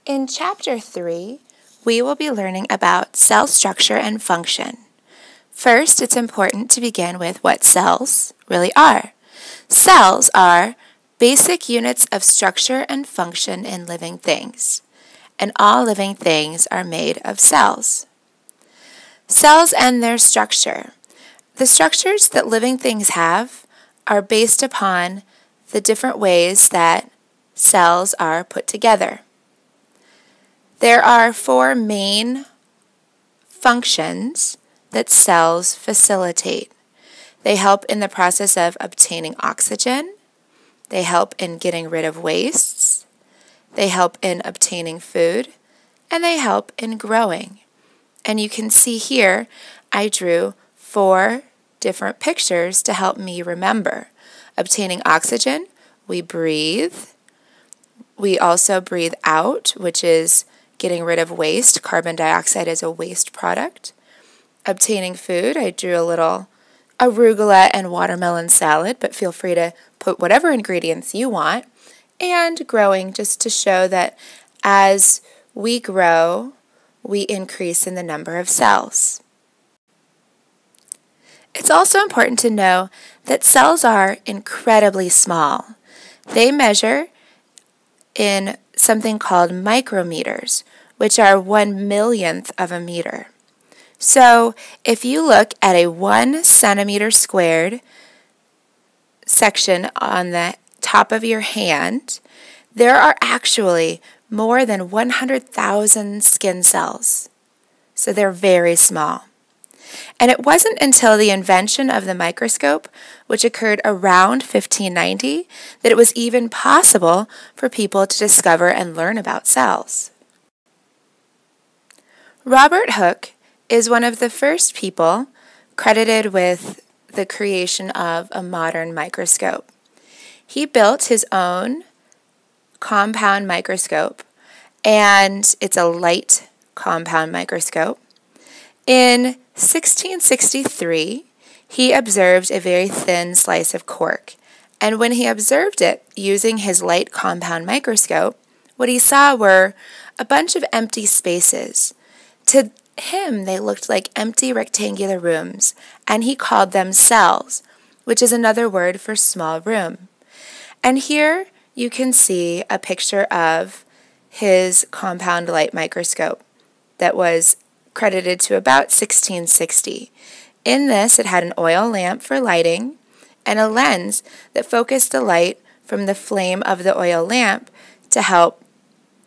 In Chapter 3, we will be learning about cell structure and function. First, it's important to begin with what cells really are. Cells are basic units of structure and function in living things, and all living things are made of cells. Cells and their structure. The structures that living things have are based upon the different ways that cells are put together. There are 4 main functions that cells facilitate. They help in the process of obtaining oxygen. They help in getting rid of wastes. They help in obtaining food. And they help in growing. And you can see here, I drew 4 different pictures to help me remember. Obtaining oxygen, we breathe. We also breathe out, which is getting rid of waste. Carbon dioxide is a waste product. Obtaining food, I drew a little arugula and watermelon salad, but feel free to put whatever ingredients you want. And growing, just to show that as we grow, we increase in the number of cells. It's also important to know that cells are incredibly small. They measure in something called micrometers, which are 1/1,000,000th of a meter. So if you look at a 1 centimeter squared section on the top of your hand, there are actually more than 100,000 skin cells. So they're very small. And it wasn't until the invention of the microscope, which occurred around 1590, that it was even possible for people to discover and learn about cells. Robert Hooke is one of the first people credited with the creation of a modern microscope. He built his own compound microscope, and it's a light compound microscope. In 1663, he observed a very thin slice of cork, and when he observed it using his light compound microscope, what he saw were a bunch of empty spaces. To him, they looked like empty rectangular rooms, and he called them cells, which is another word for small room. And here you can see a picture of his compound light microscope that was credited to about 1660. In this, it had an oil lamp for lighting and a lens that focused the light from the flame of the oil lamp to help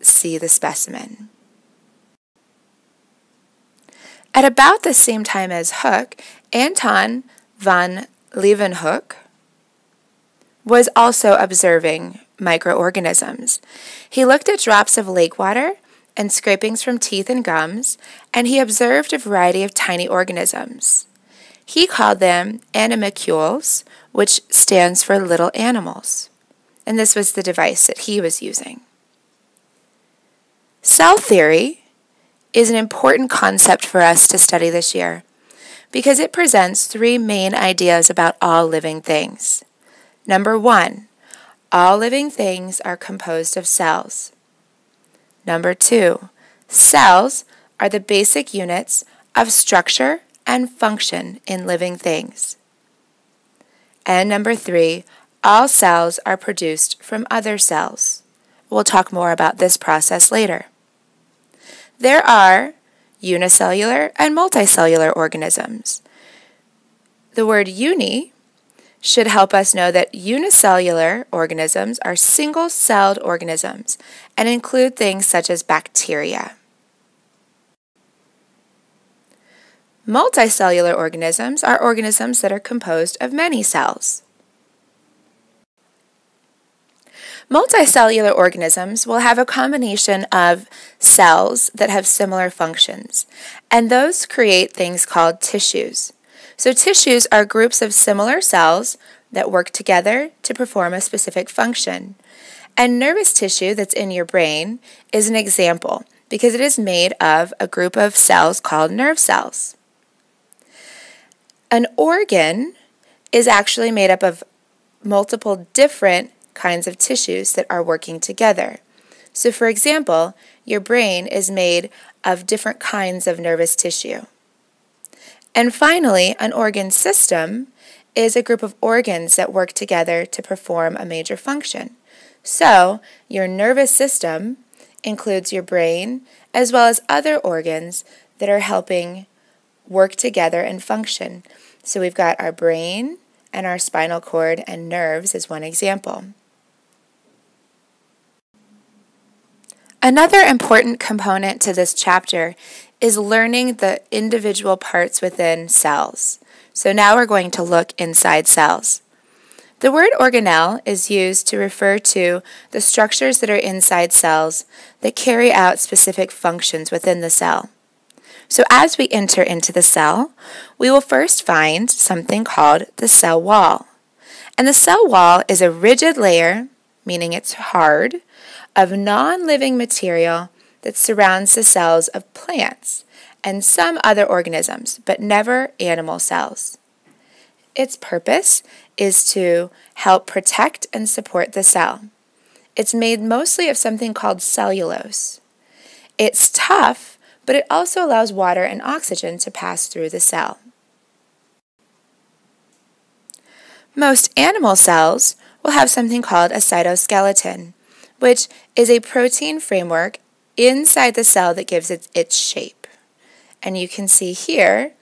see the specimen. At about the same time as Hooke, Anton van Leeuwenhoek was also observing microorganisms. He looked at drops of lake water and scrapings from teeth and gums, and he observed a variety of tiny organisms. He called them animalcules, which stands for little animals. And this was the device that he was using. Cell theory is an important concept for us to study this year because it presents 3 main ideas about all living things. Number 1, all living things are composed of cells. Number 2, cells are the basic units of structure and function in living things. And number 3, all cells are produced from other cells. We'll talk more about this process later. There are unicellular and multicellular organisms. The word uni should help us know that unicellular organisms are single-celled organisms and include things such as bacteria. Multicellular organisms are organisms that are composed of many cells. Multicellular organisms will have a combination of cells that have similar functions, and those create things called tissues. So tissues are groups of similar cells that work together to perform a specific function. And nervous tissue that's in your brain is an example because it is made of a group of cells called nerve cells. An organ is actually made up of multiple different kinds of tissues that are working together. So for example, your brain is made of different kinds of nervous tissue. And finally, an organ system is a group of organs that work together to perform a major function. So your nervous system includes your brain as well as other organs that are helping work together and function. So we've got our brain and our spinal cord and nerves as one example. Another important component to this chapter is learning the individual parts within cells. So now we're going to look inside cells. The word organelle is used to refer to the structures that are inside cells that carry out specific functions within the cell. So as we enter into the cell, we will first find something called the cell wall. And the cell wall is a rigid layer, meaning it's hard, of non-living material that surrounds the cells of plants and some other organisms, but never animal cells. Its purpose is to help protect and support the cell. It's made mostly of something called cellulose. It's tough, but it also allows water and oxygen to pass through the cell. Most animal cells will have something called a cytoskeleton, which is a protein framework inside the cell that gives it its shape. And you can see here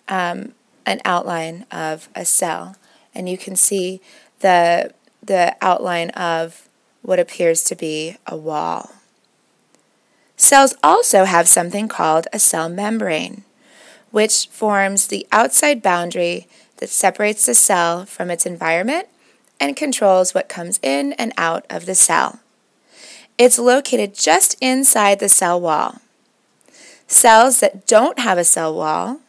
an outline of a cell, and you can see the outline of what appears to be a wall. Cells also have something called a cell membrane, which forms the outside boundary that separates the cell from its environment and controls what comes in and out of the cell. It's located just inside the cell wall. Cells that don't have a cell wall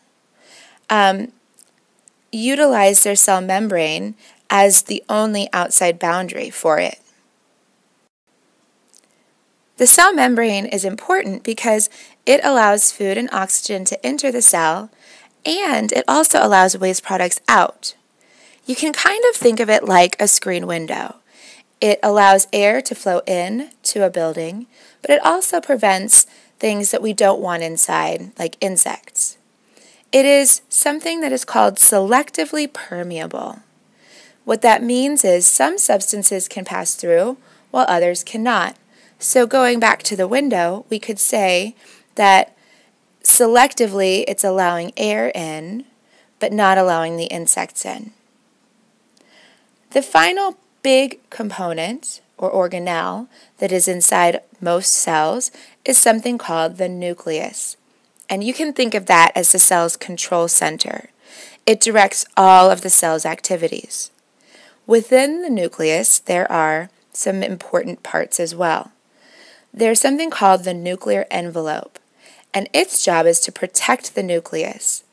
utilize their cell membrane as the only outside boundary for it. The cell membrane is important because it allows food and oxygen to enter the cell, and it also allows waste products out. You can kind of think of it like a screen window. It allows air to flow in to a building, but it also prevents things that we don't want inside, like insects. It is something that is called selectively permeable. What that means is some substances can pass through while others cannot. So going back to the window, we could say that selectively it's allowing air in, but not allowing the insects in. The final big component, or organelle, that is inside most cells is something called the nucleus. And you can think of that as the cell's control center. It directs all of the cell's activities. Within the nucleus, there are some important parts as well. There's something called the nuclear envelope, and its job is to protect the nucleus.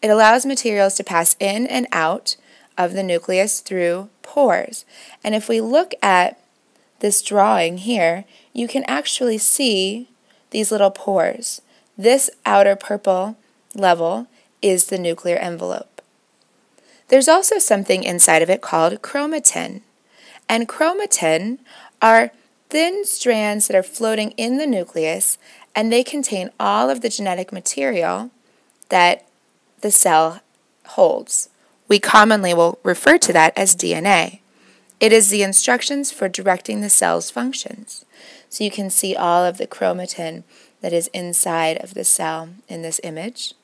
It allows materials to pass in and out of the nucleus through pores. And if we look at this drawing here, you can actually see these little pores. This outer purple level is the nuclear envelope. There's also something inside of it called chromatin. And chromatin are thin strands that are floating in the nucleus, and they contain all of the genetic material that the cell holds. We commonly will refer to that as DNA. It is the instructions for directing the cell's functions. So you can see all of the chromatin that is inside of the cell in this image.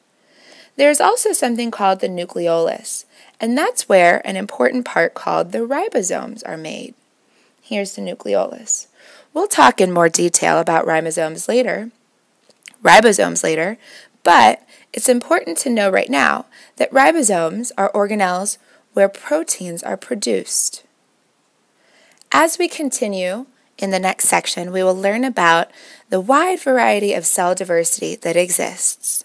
There's also something called the nucleolus, and that's where an important part called the ribosomes are made. Here's the nucleolus. We'll talk in more detail about ribosomes later, but it's important to know right now that ribosomes are organelles where proteins are produced. As we continue in the next section, we will learn about the wide variety of cell diversity that exists.